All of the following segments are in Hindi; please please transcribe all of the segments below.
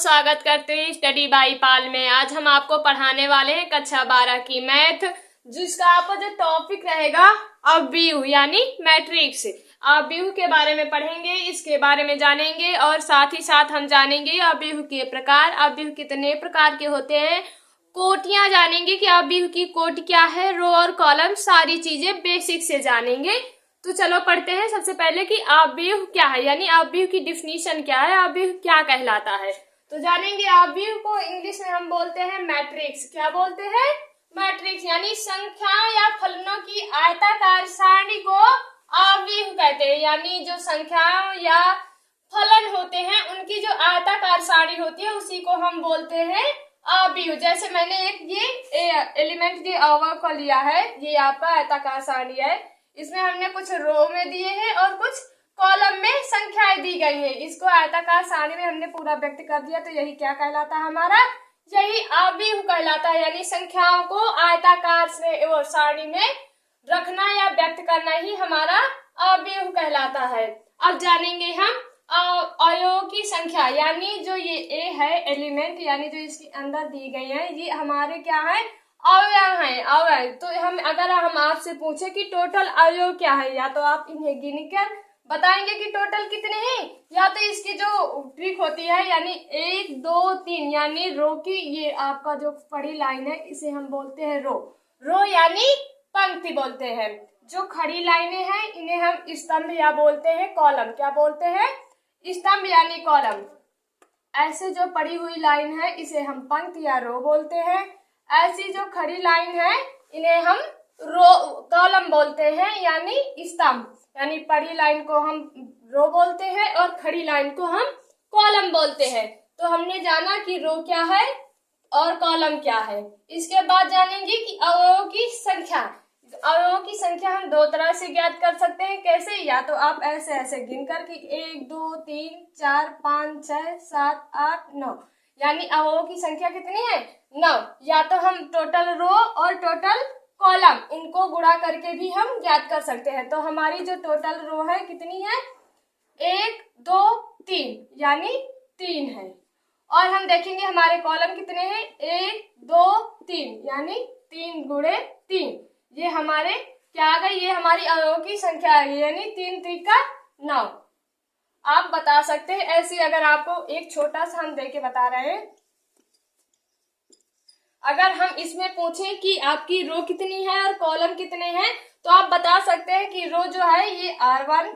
स्वागत करते हैं स्टडी बाई पाल में। आज हम आपको पढ़ाने वाले हैं कक्षा 12 की मैथ, जिसका आपका जो टॉपिक रहेगा अवयव यानी मैट्रिक्स। अवयव के बारे में पढ़ेंगे, इसके बारे में जानेंगे और साथ ही साथ हम जानेंगे अवयव के प्रकार, अवयव कितने प्रकार के होते हैं, कोटियां जानेंगे कि अवयव की कोटि क्या है, रो और कॉलम, सारी चीजें बेसिक से जानेंगे। तो चलो पढ़ते हैं सबसे पहले कि अवयव क्या है, यानी अवयव की डिफिनीशन क्या है, अवयव क्या कहलाता है। तो जानेंगे अवयव को इंग्लिश में हम बोलते हैं मैट्रिक्स। क्या बोलते हैं? मैट्रिक्स, यानी संख्या या फलनों की आयताकार सारणी को अवयव कहते हैं। यानी जो संख्या या फलन होते हैं उनकी जो आयताकार सारणी होती है उसी को हम बोलते हैं अवयव। जैसे मैंने एक ये एलिमेंट जो अवयव को लिया है, ये आपका आयताकार सारणी है, इसमें हमने कुछ रो में दिए हैं और कुछ कॉलम में संख्याएं दी गई है। इसको आयताकार सारणी में हमने पूरा व्यक्त कर दिया, तो यही क्या कहलाता है हमारा, यही अवयव कहलाता है। यानी संख्याओं को आयताकार से और सारणी में रखना या व्यक्त करना ही हमारा अवयव कहलाता है। अब जानेंगे हम अवयवों की संख्या, यानी जो ये ए है एलिमेंट, यानी जो इसके अंदर दी गई है, ये हमारे क्या है, अवयव हैं। अवयव तो अगर हम आपसे पूछे कि टोटल अवयव क्या है, या तो आप इन्हें गिनकर बताएंगे कि टोटल कितने हैं, या तो इसकी जो ट्रिक होती है यानी 1 2 3, यानी रो की ये आपका जो खड़ी लाइन है इसे हम बोलते हैं रो। रो यानी पंक्ति बोलते हैं। जो खड़ी लाइनें हैं इन्हें हम स्तंभ या बोलते हैं कॉलम। क्या बोलते हैं? स्तंभ यानी कॉलम। ऐसे जो पड़ी हुई लाइन है इसे हम पंक्ति या रो बोलते हैं। ऐसी जो खड़ी लाइन है इन्हें हम रो कॉलम बोलते हैं, यानी स्तंभ। यानी पड़ी लाइन को हम रो बोलते हैं और खड़ी लाइन को हम कॉलम बोलते हैं। तो हमने जाना कि रो क्या है और कॉलम क्या है। इसके बाद जानेंगे कि अवयवों की संख्या। अवयवों की संख्या हम दो तरह से ज्ञात कर सकते हैं। कैसे? या तो आप ऐसे ऐसे गिनकर कि 1 2 3 4 5 6 7 8 9, यानी अवयवों की संख्या कितनी है, 9। या तो हम टोटल रो और टोटल कॉलम इनको गुणा करके भी हम ज्ञात कर सकते हैं। तो हमारी जो टोटल रो है कितनी है, 1 2 3, यानी 3 है। और हम देखेंगे हमारे कॉलम कितने हैं, 1 2 3, यानी 3 गुणे 3। ये हमारे क्या आ गई, ये हमारी अवयवों की संख्या है, यानी 3 3 का 9। आप बता सकते हैं ऐसी, अगर आपको एक छोटा सा हम देके बता रहे हैं, अगर हम इसमें पूछें कि आपकी रो कितनी है और कॉलम कितने हैं, तो आप बता सकते हैं कि रो जो है ये R1,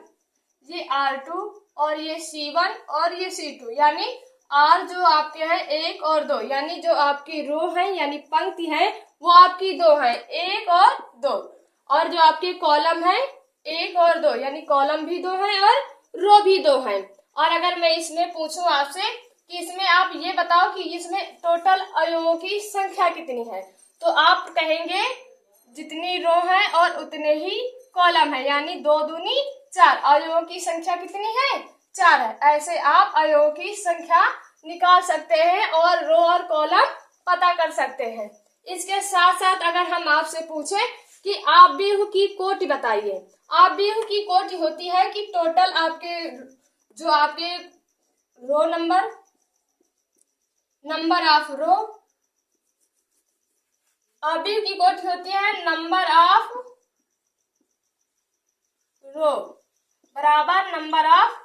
ये R2 और ये C1 और ये C2, यानी R जो आपके हैं 1 और 2, यानी जो आपकी रो है यानी पंक्ति है वो आपकी 2 है, 1 और 2। और जो आपके कॉलम है 1 और 2, यानी कॉलम भी 2 है और रो भी 2 है। और अगर मैं इसमें पूछूं आपसे कि इसमें आप ये बताओ कि इसमें टोटल अवयवों की संख्या कितनी है, तो आप कहेंगे जितनी रो है और उतने ही कॉलम है, यानी 2 दूनी 4। अवयवों की संख्या कितनी है, 4 है। ऐसे आप अवयवों की संख्या निकाल सकते हैं और रो और कॉलम पता कर सकते हैं। इसके साथ साथ अगर हम आपसे पूछे कि अवयव की कोटि बताइए। अवयव की कोटि होती है कि टोटल आपके जो आपके रो नंबर ऑफ रो, अवयव की कोटि होती है नंबर ऑफ रो बराबर नंबर ऑफ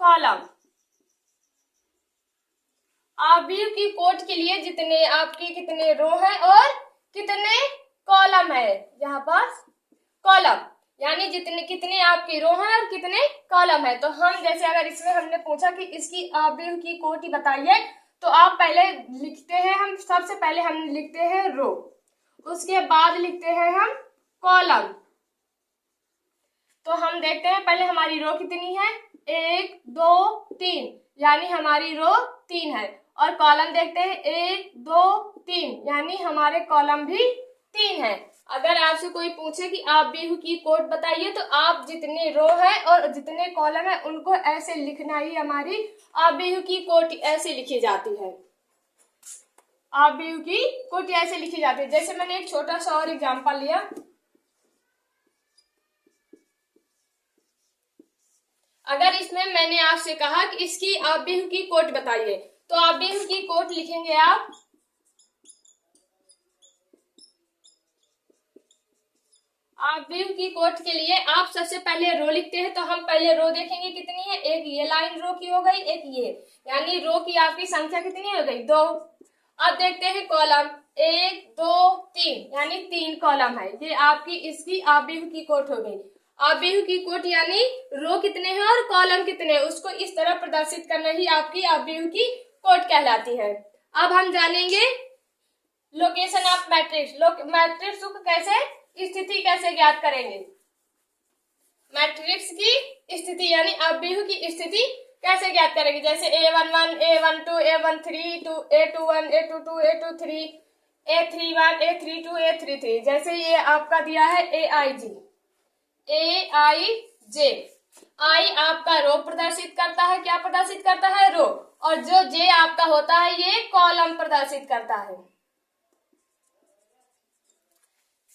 कॉलम। अवयव की कोटि के लिए जितने आपके कितने रो है और कितने कॉलम है, यहाँ पास कॉलम, यानी जितने कितने आपकी रो है और कितने कॉलम है। तो हम जैसे अगर इसमें हमने पूछा कि इसकी अवयव की कोटि बताइए, तो आप पहले लिखते हैं, हम सबसे पहले हम लिखते हैं रो, उसके बाद लिखते हैं हम कॉलम। तो हम देखते हैं पहले हमारी रो कितनी है, 1 2 3, यानी हमारी रो 3 है। और कॉलम देखते हैं 1 2 3, यानी हमारे कॉलम भी 3 है। अगर आपसे कोई पूछे कि अवयव की कोटि बताइए, तो आप जितने रो है और जितने कॉलम है उनको ऐसे लिखना ही हमारी अवयव की कोटि ऐसे लिखी जाती है। अवयव की कोटि ऐसे लिखी जाती है। जैसे मैंने एक छोटा सा और एग्जांपल लिया, अगर इसमें मैंने आपसे कहा कि इसकी आव्यूह की कोट बताइए, तो आव्यूह की कोट लिखेंगे आप आव्यूह की कोट के लिए आप सबसे पहले रो लिखते हैं। तो हम पहले रो देखेंगे कितनी है, एक ये लाइन रो की हो गई, एक ये, यानी रो की आपकी संख्या कितनी हो गई, 2। अब देखते हैं कॉलम, 1 2 3, यानी 3 कॉलम है, ये आपकी इसकी आव्यूह की कोट हो गई। आव्यूह की कोट यानी रो कितने हैं और कॉलम कितने हैं, उसको इस तरह प्रदर्शित करना ही आपकी आव्यूह की कोट कहलाती है। अब हम जानेंगे लोकेशन ऑफ मैट्रिक्स। मैट्रिक्स को कैसे, स्थिति कैसे ज्ञात करेंगे, मैट्रिक्स की स्थिति यानी आव्यूह की स्थिति कैसे ज्ञात करेंगे। जैसे A11 A12 A13 A21 A22 A23 A31 A32 A33, जैसे ये आपका दिया है AIJ। आई आपका रो प्रदर्शित करता है, क्या प्रदर्शित करता है, रो, और जो जे आपका होता है ये कॉलम प्रदर्शित करता है।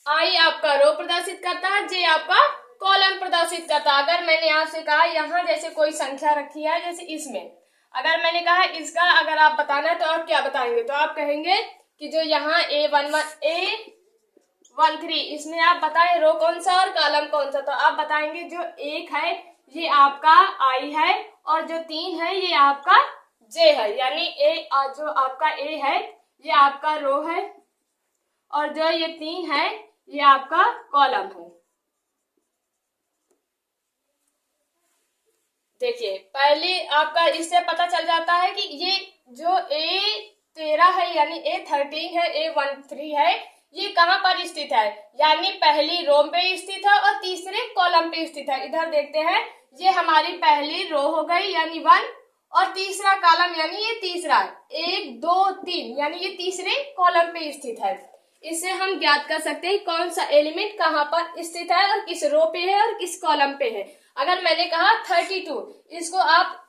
आई आपका रो प्रदर्शित करता है, जे आपका कॉलम प्रदर्शित करता है। अगर मैंने आपसे कहा यहाँ जैसे कोई संख्या रखी है, जैसे इसमें अगर मैंने कहा इसका अगर आप बताना है तो आप क्या बताएंगे, तो आप कहेंगे कि जो यहाँ A11 A13 इसमें आप बताएं रो कौन सा और कॉलम कौन सा, तो आप बताएंगे जो 1 है ये आपका आई है और जो 3 है ये आपका जे है, यानी जो आपका A है ये आपका रो है और जो ये 3 है ये आपका कॉलम है। देखिए पहले आपका इससे पता चल जाता है कि ये जो A13 है यानी A13 है A13 है ये कहाँ पर स्थित है, यानी पहली रो पे स्थित है और तीसरे कॉलम पे स्थित है। इधर देखते हैं ये हमारी पहली रो हो गई यानी 1 और तीसरा कॉलम यानी ये तीसरा 1 2 3 यानी ये तीसरे कॉलम पे स्थित है। इससे हम ज्ञात कर सकते हैं कौन सा एलिमेंट कहाँ पर स्थित है और किस रो पे है और किस कॉलम पे है। अगर मैंने कहा 32, इसको आप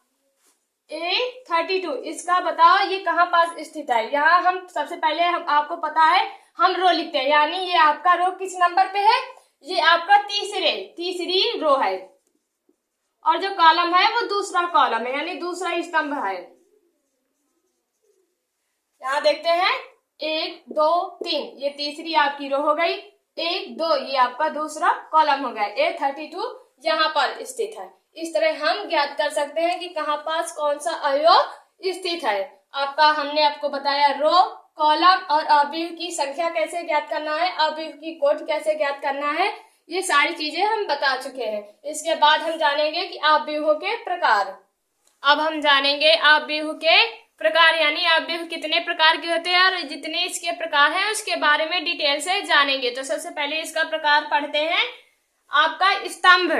A32 इसका बताओ ये कहाँ पास स्थित है। यहाँ हम सबसे पहले हम आपको पता है हम रो लिखते हैं, यानी ये आपका रो किस नंबर पे है, ये आपका तीसरी रो है और जो कॉलम है वो दूसरा कॉलम है यानी दूसरा स्तंभ है। यहाँ देखते हैं 1 2 3 ये तीसरी आपकी रो हो गई, 1 2 ये आपका दूसरा कॉलम हो गया, A32 यहाँ पर स्थित है। इस तरह हम ज्ञात कर सकते हैं कि कहाँ पास कौन सा अवयव स्थित है। हमने आपको बताया रो, कॉलम और आव्यूह की संख्या कैसे ज्ञात करना है, आव्यूह की कोट कैसे ज्ञात करना है, ये सारी चीजें हम बता चुके हैं। इसके बाद हम जानेंगे कि आव्यूहों के प्रकार। अब हम जानेंगे आव्यूह के प्रकार, यानी आव्यूह कितने प्रकार के होते हैं और जितने इसके प्रकार हैं उसके बारे में डिटेल से जानेंगे। तो सबसे पहले इसका प्रकार पढ़ते हैं। आपका स्तंभ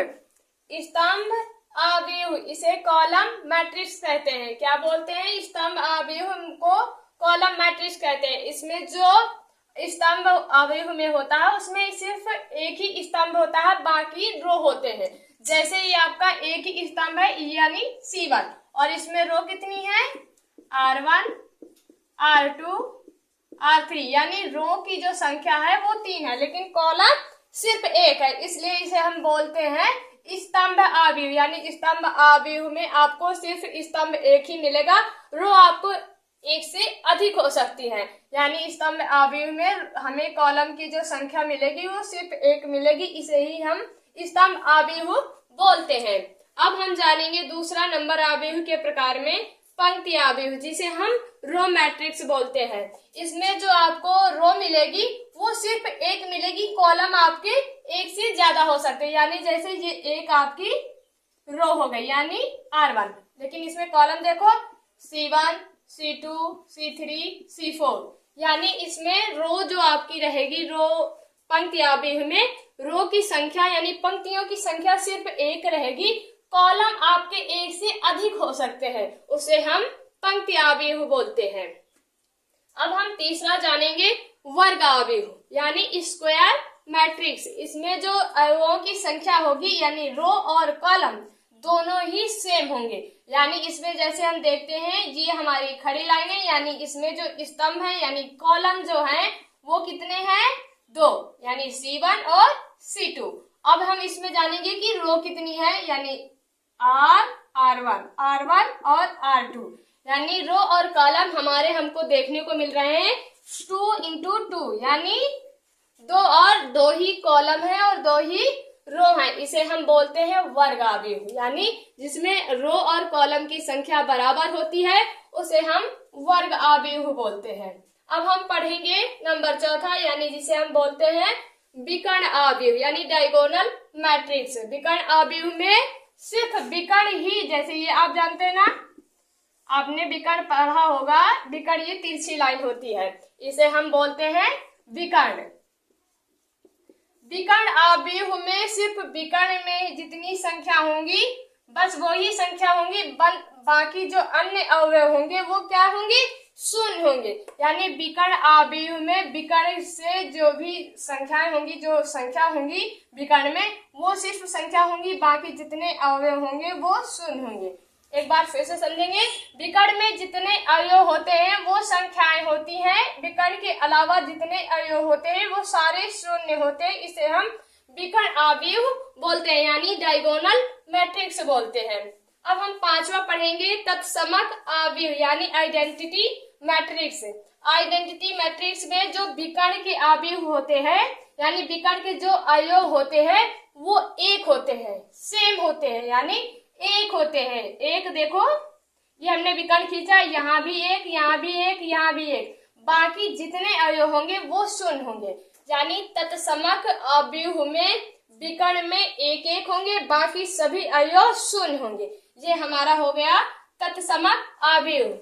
आव्यूह, इसे कॉलम मैट्रिक्स कहते हैं। क्या बोलते हैं, स्तंभ आव्यूह को कॉलम मैट्रिक्स कहते हैं। इसमें जो स्तंभ आव्यूह में होता है उसमें सिर्फ एक ही स्तंभ होता है, बाकी रो होते हैं। जैसे ये आपका एक ही स्तंभ है यानी C1 और इसमें रो कितनी है R1 R2 R3, यानी रो की जो संख्या है वो 3 है लेकिन कॉलम सिर्फ 1 है, इसलिए इसे हम बोलते हैं स्तंभ आव्यूह। यानी स्तंभ आव्यूह में आपको सिर्फ स्तंभ एक ही मिलेगा, रो आपको एक से अधिक हो सकती है। यानी स्तंभ आव्यूह में हमें कॉलम की जो संख्या मिलेगी वो सिर्फ 1 मिलेगी, इसे ही हम स्तंभ आव्यूह बोलते हैं। अब हम जानेंगे दूसरा नंबर आव्यूह के प्रकार में पंक्ति आव्यूह, जिसे हम रो मैट्रिक्स बोलते हैं। इसमें जो आपको रो मिलेगी वो सिर्फ 1 मिलेगी, कॉलम आपके 1 से ज्यादा हो सकते हैं। यानी जैसे ये एक आपकी रो हो गई यानी R1, लेकिन इसमें कॉलम देखो C1 C2 C3 C4, यानी इसमें रो जो आपकी रहेगी, रो पंक्ति आव्यूह में रो की संख्या यानी पंक्तियों की संख्या सिर्फ 1 रहेगी, कॉलम आपके 1 से अधिक हो सकते हैं, उसे हम पंक्ति आव्यूह बोलते हैं। अब हम तीसरा जानेंगे वर्ग आव्यूह यानी स्क्वायर मैट्रिक्स। इसमें जो अवयवों की संख्या होगी यानी रो और कॉलम दोनों ही सेम होंगे। यानी इसमें जैसे हम देखते हैं ये हमारी खड़ी लाइन है, यानी इसमें जो स्तंभ है यानी कॉलम जो है वो कितने हैं 2, यानी C1 और C2। अब हम इसमें जानेंगे कि रो कितनी है, यानी R1 और R2, यानी रो और कॉलम हमारे हमको देखने को मिल रहे हैं 2 into 2, यानी 2 और 2 ही कॉलम है और 2 ही रो है। इसे हम बोलते हैं वर्ग आव्यूह, यानी जिसमें रो और कॉलम की संख्या बराबर होती है उसे हम वर्ग आव्यूह बोलते हैं। अब हम पढ़ेंगे नंबर चौथा, यानी जिसे हम बोलते हैं विकर्ण आव्यूह, यानी डायगोनल मैट्रिक्स। विकर्ण आव्यूह में सिर्फ विकर्ण ही, जैसे ये आप जानते हैं ना, आपने विकर्ण पढ़ा होगा, विकर्ण ये तिरछी लाइन होती है, इसे हम बोलते हैं विकर्ण। विकर्ण आव्यूह में सिर्फ विकर्ण में जितनी संख्या होंगी बस वही संख्या होंगी, बाकी जो अन्य अवयव होंगे वो क्या होंगे, शून्य होंगे। यानी विकर्ण आव्यूह में विकर्ण से जो भी संख्याएं होंगी, जो संख्या होंगी विकर्ण में वो सिर्फ संख्या होंगी, बाकी जितने अवयव होंगे वो शून्य होंगे। एक बार फिर से समझेंगे, विकर्ण में जितने अवयव होते हैं वो संख्याएं होती हैं, विकर्ण के अलावा जितने अवयव होते हैं वो सारे शून्य होते हैं। इसे हम विकर्ण आव्यूह बोलते हैं, यानी डायगोनल मैट्रिक्स बोलते हैं। अब हम पांचवा पढ़ेंगे तत्समक आव्यूह, यानी आइडेंटिटी मैट्रिक्स। आइडेंटिटी मैट्रिक्स में जो विकर्ण के आव्यूह होते हैं, यानी विकर्ण के जो अवयव होते हैं वो एक होते हैं, सेम होते हैं, यानी एक होते हैं। एक देखो, ये हमने विकर्ण खींचा, यहाँ भी एक, यहाँ भी एक, यहाँ भी एक, बाकी जितने अवयव होंगे वो शून्य होंगे। यानी तत्समक आव्यूह में विकर्ण में एक एक होंगे, बाकी सभी अवयव शून्य होंगे। ये हमारा हो गया तत्समक आव्यूह।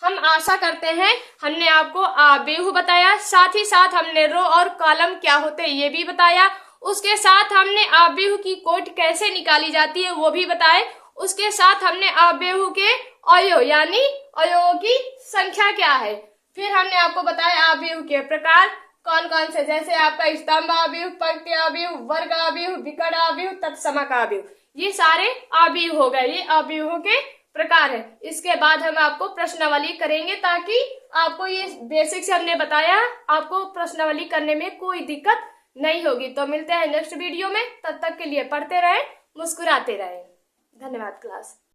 हम आशा करते हैं हमने आपको आव्यूह बताया, साथ ही साथ हमने रो और कॉलम क्या होते हैं ये भी बताया, उसके साथ हमने आव्यूह की कोटि कैसे निकाली जाती है वो भी बताए, उसके साथ हमने आव्यूह के अवयव यानी अवयवों की संख्या क्या है, फिर हमने आपको बताया आव्यूह के प्रकार कौन कौन से, जैसे आपका स्तंभ आव्यूह, पंक्ति आव्यूह, वर्ग आव्यूह, विकर्ण आव्यूह, तत्समक आव्यूह, ये सारे आव्यूह हो गए, ये आव्यूहों के प्रकार है। इसके बाद हम आपको प्रश्नावली करेंगे ताकि आपको ये बेसिक से हमने बताया, आपको प्रश्नावली करने में कोई दिक्कत नहीं होगी। तो मिलते हैं नेक्स्ट वीडियो में, तब तक के लिए पढ़ते रहें, मुस्कुराते रहें। धन्यवाद क्लास।